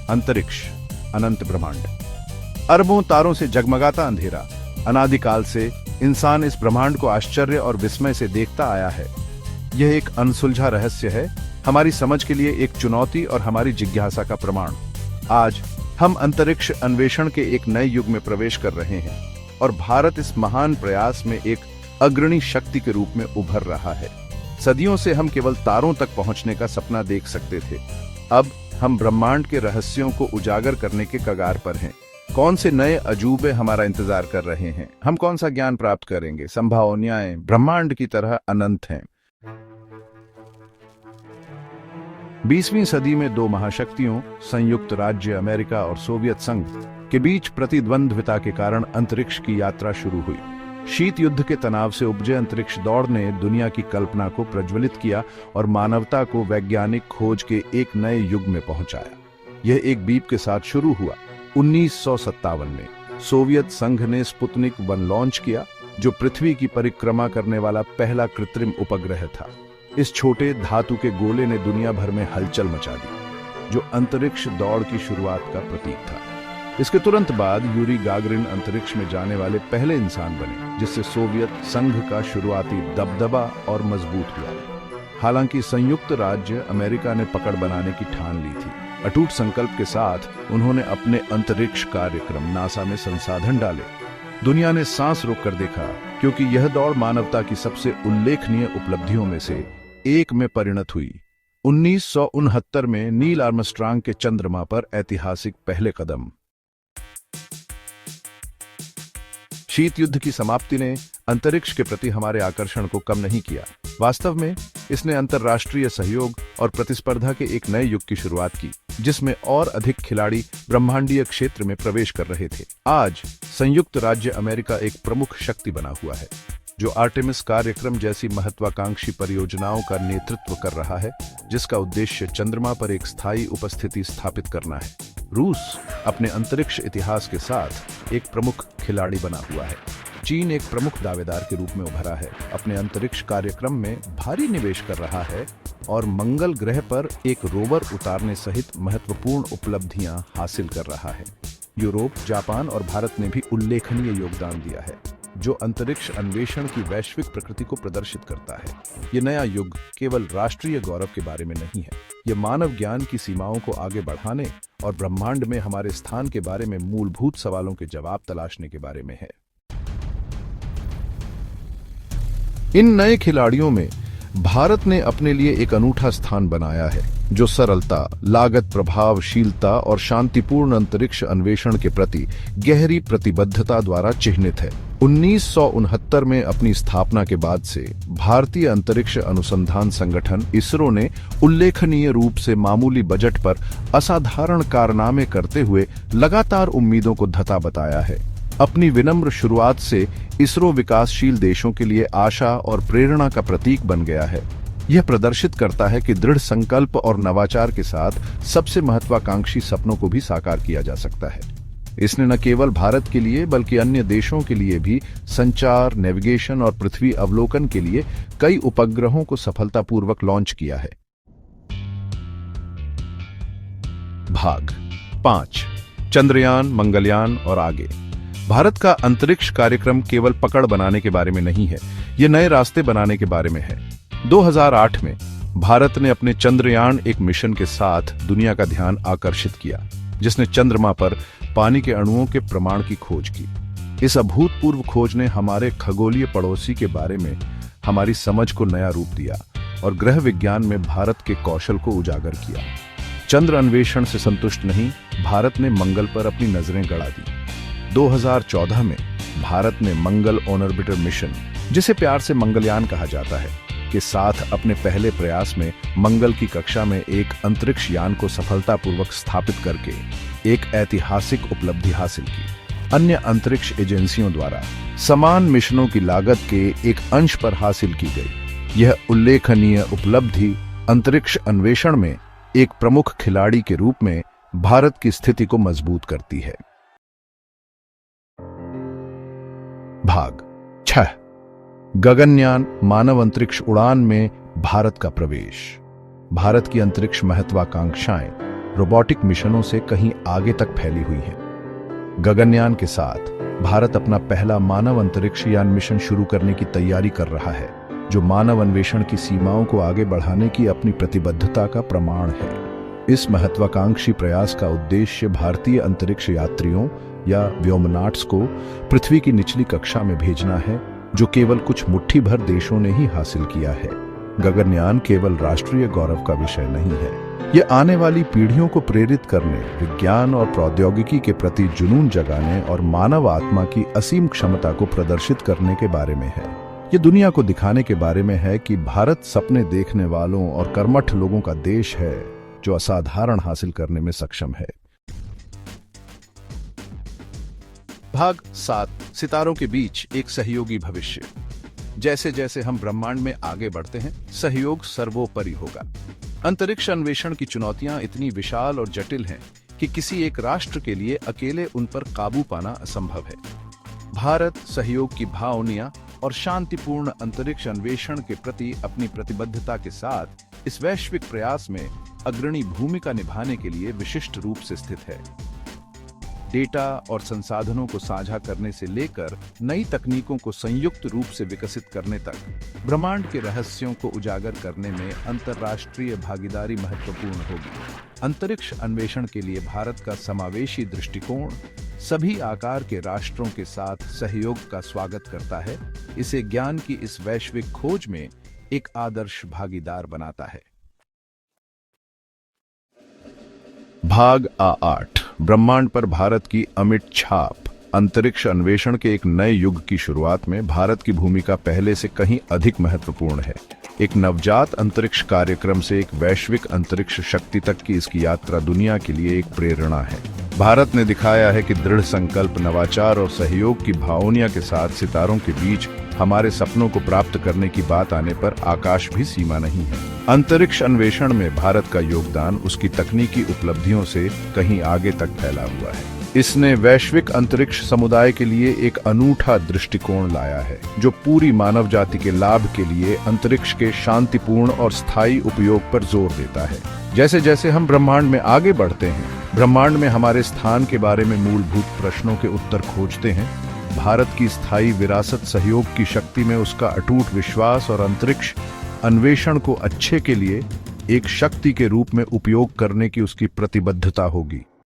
अंतरिक्ष, अनंत ब्रह्मांड। अरबों तारों से जगमगाता अंधेरा। अनादिकाल से इंसान इस ब्रह्मांड को आश्चर्य और विस्मय से देखता आया है। यह एक अनसुलझा रहस्य है, हमारी समझ के लिए एक चुनौती और हमारी जिज्ञासा का प्रमाण। आज हम अंतरिक्ष अन्वेषण के एक नए युग में प्रवेश कर रहे हैं और भारत इस महान प्रयास में एक अग्रणी शक्ति के रूप में उभर रहा है। सदियों से हम केवल तारों तक पहुंचने का सपना देख सकते थे। अब हम ब्रह्मांड के रहस्यों को उजागर करने के कगार पर हैं। कौन से नए अजूबे हमारा इंतजार कर रहे हैं? हम कौन सा ज्ञान प्राप्त करेंगे? संभावनाएं ब्रह्मांड की तरह अनंत हैं। 20वीं सदी में दो महाशक्तियों संयुक्त राज्य अमेरिका और सोवियत संघ के बीच प्रतिद्वंद्विता के कारण अंतरिक्ष की यात्रा शुरू हुई। शीत युद्ध के तनाव से उपजे अंतरिक्ष दौड़ ने दुनिया की कल्पना को प्रज्वलित किया और मानवता को वैज्ञानिक खोज के एक नए युग में पहुंचाया। यह एक बीप के साथ शुरू हुआ। 1957 में सोवियत संघ ने स्पुतनिक 1 लॉन्च किया, जो पृथ्वी की परिक्रमा करने वाला पहला कृत्रिम उपग्रह था। इस छोटे धातु के गोले ने दुनिया भर में हलचल मचा दी, जो अंतरिक्ष दौड़ की शुरुआत का प्रतीक था। इसके तुरंत बाद यूरी गागरिन अंतरिक्ष में जाने वाले पहले इंसान बने, जिससे सोवियत संघ का शुरुआती दबदबा और मजबूत हुआ। हालांकि संयुक्त राज्य अमेरिका ने पकड़ बनाने की ठान ली थी। अटूट संकल्प के साथ उन्होंने अपने अंतरिक्ष कार्यक्रम नासा में संसाधन डाले। दुनिया ने सांस रोककर देखा, क्योंकि यह दौड़ मानवता की सबसे उल्लेखनीय उपलब्धियों में से एक में परिणत हुई। 1969 में नील आर्मस्ट्रांग के चंद्रमा पर ऐतिहासिक पहले कदम। शीत युद्ध की समाप्ति ने अंतरिक्ष के प्रति हमारे आकर्षण को कम नहीं किया। वास्तव में इसने अंतर्राष्ट्रीय सहयोग और प्रतिस्पर्धा के एक नए युग की शुरुआत की, जिसमें और अधिक खिलाड़ी ब्रह्मांडीय क्षेत्र में प्रवेश कर रहे थे। आज संयुक्त राज्य अमेरिका एक प्रमुख शक्ति बना हुआ है, जो आर्टेमिस कार्यक्रम जैसी महत्वाकांक्षी परियोजनाओं का नेतृत्व कर रहा है, जिसका उद्देश्य चंद्रमा पर एक स्थायी उपस्थिति स्थापित करना है। रूस अपने अंतरिक्ष इतिहास के साथ एक प्रमुख खिलाड़ी बना हुआ है। चीन एक प्रमुख दावेदार के रूप में उभरा है, अपने अंतरिक्ष कार्यक्रम में भारी निवेश कर रहा है और मंगल ग्रह पर एक रोवर उतारने सहित महत्वपूर्ण उपलब्धियां हासिल कर रहा है। यूरोप, जापान और भारत ने भी उल्लेखनीय योगदान दिया है, जो अंतरिक्ष अन्वेषण की वैश्विक प्रकृति को प्रदर्शित करता है। ये नया युग केवल राष्ट्रीय गौरव के बारे में नहीं है, यह मानव ज्ञान की सीमाओं को आगे बढ़ाने और ब्रह्मांड में हमारे स्थान के बारे में मूलभूत सवालों के जवाब तलाशने के बारे में है। इन नए खिलाड़ियों में भारत ने अपने लिए एक अनूठा स्थान बनाया है, जो सरलता, लागत प्रभावशीलता और शांतिपूर्ण अंतरिक्ष अन्वेषण के प्रति गहरी प्रतिबद्धता द्वारा चिह्नित है। 1969 में अपनी स्थापना के बाद से भारतीय अंतरिक्ष अनुसंधान संगठन इसरो ने उल्लेखनीय रूप से मामूली बजट पर असाधारण कारनामे करते हुए लगातार उम्मीदों को धता बताया है। अपनी विनम्र शुरुआत से इसरो विकासशील देशों के लिए आशा और प्रेरणा का प्रतीक बन गया है। यह प्रदर्शित करता है कि दृढ़ संकल्प और नवाचार के साथ सबसे महत्वाकांक्षी सपनों को भी साकार किया जा सकता है। इसने न केवल भारत के लिए बल्कि अन्य देशों के लिए भी संचार, नेविगेशन और पृथ्वी अवलोकन के लिए कई उपग्रहों को सफलतापूर्वक लॉन्च किया है। भाग 5: चंद्रयान, मंगलयान और आगे। भारत का अंतरिक्ष कार्यक्रम केवल पकड़ बनाने के बारे में नहीं है, यह नए रास्ते बनाने के बारे में है। 2008 में भारत ने अपने चंद्रयान एक मिशन के साथ दुनिया का ध्यान आकर्षित किया, जिसने चंद्रमा पर पानी के अणुओं के प्रमाण की खोज की। इस अभूतपूर्व खोज ने हमारे खगोलीय पड़ोसी के बारे में हमारी समझ को नया रूप दिया और ग्रह विज्ञान में भारत के कौशल को उजागर किया। चंद्र अन्वेषण से संतुष्ट नहीं, भारत ने मंगल पर अपनी नजरें गड़ा दी। 2014 में भारत ने मंगल ऑर्बिटर मिशन, जिसे प्यार से मंगलयान कहा जाता है, के साथ अपने पहले प्रयास में मंगल की कक्षा में एक अंतरिक्ष यान को सफलतापूर्वक स्थापित करके एक ऐतिहासिक उपलब्धि हासिल की। अन्य अंतरिक्ष एजेंसियों द्वारा समान मिशनों की लागत के एक अंश पर हासिल की गई। यह उल्लेखनीय उपलब्धि अंतरिक्ष अन्वेषण में एक प्रमुख खिलाड़ी के रूप में भारत की स्थिति को मजबूत करती है। भाग 6: गगनयान, मानव अंतरिक्ष उड़ान में भारत का प्रवेश। भारत की अंतरिक्ष महत्वाकांक्षाएं रोबोटिक मिशनों से कहीं आगे तक फैली हुई हैं। गगनयान के साथ भारत अपना पहला मानव अंतरिक्ष यान मिशन शुरू करने की तैयारी कर रहा है, जो मानव अन्वेषण की सीमाओं को आगे बढ़ाने की अपनी प्रतिबद्धता का प्रमाण है। इस महत्वाकांक्षी प्रयास का उद्देश्य भारतीय अंतरिक्ष यात्रियों या व्योमनाट्स को पृथ्वी की निचली कक्षा में भेजना है, जो केवल कुछ मुट्ठी भर देशों ने ही हासिल किया है। गगनयान केवल राष्ट्रीय गौरव का विषय नहीं है, ये आने वाली पीढ़ियों को प्रेरित करने, विज्ञान और प्रौद्योगिकी के प्रति जुनून जगाने और मानव आत्मा की असीम क्षमता को प्रदर्शित करने के बारे में है। ये दुनिया को दिखाने के बारे में है कि भारत सपने देखने वालों और कर्मठ लोगों का देश है, जो असाधारण हासिल करने में सक्षम है। भाग 7, सितारों के बीच एक सहयोगी भविष्य। जैसे जैसे हम ब्रह्मांड में आगे बढ़ते हैं, सहयोग सर्वोपरि होगा। अंतरिक्ष अन्वेषण की चुनौतियां इतनी विशाल और जटिल हैं कि किसी एक राष्ट्र के लिए अकेले उन पर काबू पाना असंभव है। भारत सहयोग की भावना और शांतिपूर्ण अंतरिक्ष अन्वेषण के प्रति अपनी प्रतिबद्धता के साथ इस वैश्विक प्रयास में अग्रणी भूमिका निभाने के लिए विशिष्ट रूप से स्थित है। डेटा और संसाधनों को साझा करने से लेकर नई तकनीकों को संयुक्त रूप से विकसित करने तक, ब्रह्मांड के रहस्यों को उजागर करने में अंतर्राष्ट्रीय भागीदारी महत्वपूर्ण होगी। अंतरिक्ष अन्वेषण के लिए भारत का समावेशी दृष्टिकोण सभी आकार के राष्ट्रों के साथ सहयोग का स्वागत करता है, इसे ज्ञान की इस वैश्विक खोज में एक आदर्श भागीदार बनाता है। भाग 8, ब्रह्मांड पर भारत की अमिट छाप। अंतरिक्ष अन्वेषण के एक नए युग की शुरुआत में भारत की भूमिका पहले से कहीं अधिक महत्वपूर्ण है। एक नवजात अंतरिक्ष कार्यक्रम से एक वैश्विक अंतरिक्ष शक्ति तक की इसकी यात्रा दुनिया के लिए एक प्रेरणा है। भारत ने दिखाया है कि दृढ़ संकल्प, नवाचार और सहयोग की भावना के साथ सितारों के बीच हमारे सपनों को प्राप्त करने की बात आने पर आकाश भी सीमा नहीं है। अंतरिक्ष अन्वेषण में भारत का योगदान उसकी तकनीकी उपलब्धियों से कहीं आगे तक फैला हुआ है। इसने वैश्विक अंतरिक्ष समुदाय के लिए एक अनूठा दृष्टिकोण लाया है, जो पूरी मानव जाति के लाभ के लिए अंतरिक्ष के शांतिपूर्ण और स्थायी उपयोग पर जोर देता है। जैसे जैसे हम ब्रह्मांड में आगे बढ़ते हैं, ब्रह्मांड में हमारे स्थान के बारे में मूलभूत प्रश्नों के उत्तर खोजते हैं, भारत की स्थायी विरासत, सहयोग की शक्ति में उसका अटूट विश्वास और अंतरिक्ष अन्वेषण को अच्छे के लिए एक शक्ति के रूप में उपयोग करने की उसकी प्रतिबद्धता होगी।